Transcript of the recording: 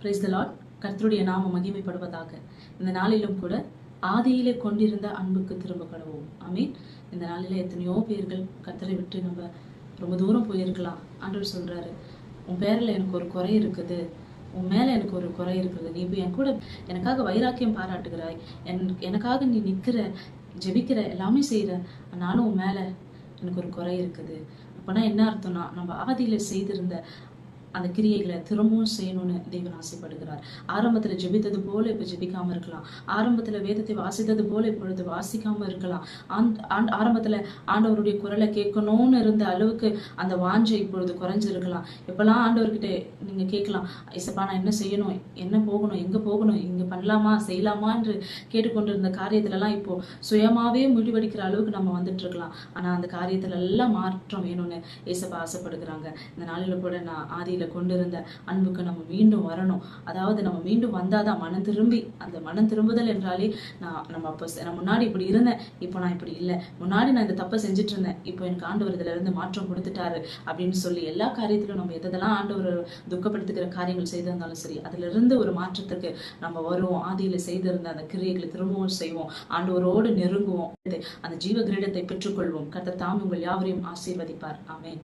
Praise the Lord. கர்த்தருடைய நாமம் மகிமைப்படுவதாக. இந்த நாளிலும் கூட ஆதியிலே கொண்டிருந்த அன்புக்கு திரும்ப கடவோம். ஆமீன். இந்த நாளில எத்தனையோ பேர்கள் கர்த்தரை விட்டு நம்ம ரொம்ப தூரம் போயிருக்கலாம். ஆண்டவர் சொல்றாரு, உன் பேரில் எனக்கு ஒரு குறை இருக்குது, உன் மேலே எனக்கு ஒரு குறை இருக்குது, நீ இப்போ என் கூட எனக்காக வைராக்கியம் பாராட்டுகிறாய், எனக்காக நீ நிற்கிற, ஜெபிக்கிற, எல்லாமே செய்கிற, ஆனாலும் உன் மேலே எனக்கு ஒரு குறை இருக்குது. அப்போனா என்ன அர்த்தம்னா, நம்ம ஆதியில் செய்திருந்த அந்த கிரியைகளை திரும்பவும் செய்யணும்னு தேவன் ஆசைப்படுகிறார். ஆரம்பத்தில் ஜெபித்தது போல இப்போ ஜெபிக்காம இருக்கலாம். ஆரம்பத்தில் வேதத்தை வாசித்தது போல இப்பொழுது வாசிக்காம இருக்கலாம். ஆரம்பத்தில் ஆண்டவருடைய குரலை கேட்கணும்னு இருந்த அளவுக்கு அந்த வாஞ்சை இப்பொழுது குறைஞ்சிருக்கலாம். எப்பெல்லாம் ஆண்டவர்கிட்ட நீங்க கேட்கலாம், இசப்பா நான் என்ன செய்யணும், என்ன போகணும், எங்க போகணும், இங்க பண்ணலாமா செய்யலாமா என்று கேட்டுக்கொண்டிருந்த காரியத்திலலாம் இப்போ சுயமாவே முடிவெடுக்கிற அளவுக்கு நம்ம வந்துட்டு இருக்கலாம். ஆனா அந்த காரியத்துல எல்லாம் மாற்றம் வேணும்னு ஏசப்பா ஆசைப்படுகிறாங்க. இந்த நாளில கூட நான் ஆதியில கொண்டிருந்த அன்புக்கு நம்ம மீண்டும் வரணும். அதாவது நம்ம மீண்டும் வந்தாதான் மனம் திரும்பி, அந்த மனம் திரும்புதல் என்றாலே நம்ம அப்போ நான் முன்னாடி இப்படி இருந்தேன், இப்போ நான் இப்படி இல்லை, முன்னாடி நான் இந்த தப்பை செஞ்சுட்டு இருந்தேன், இப்போ எனக்கு ஆண்டவர் இதுல இருந்து மாற்றம் கொடுத்துட்டாரு அப்படின்னு சொல்லி எல்லா காரியத்திலும் நம்ம எதெல்லாம் ஆண்டவர் துக்கப்படுத்துகிற காரியங்கள் செய்திருந்தாலும் சரி, அதுல இருந்து ஒரு மாற்றத்துக்கு நம்ம வருவோம். ஆதியில செய்திருந்த அந்த கிரியைகளை திரும்பவும் செய்வோம், ஆண்டவரோடு நெருங்குவோம், அந்த ஜீவ கிரீடத்தை பெற்றுக்கொள்வோம். கர்த்தர் தாம் உங்கள் யாவரையும் ஆசீர்வதிப்பார். ஆமென்.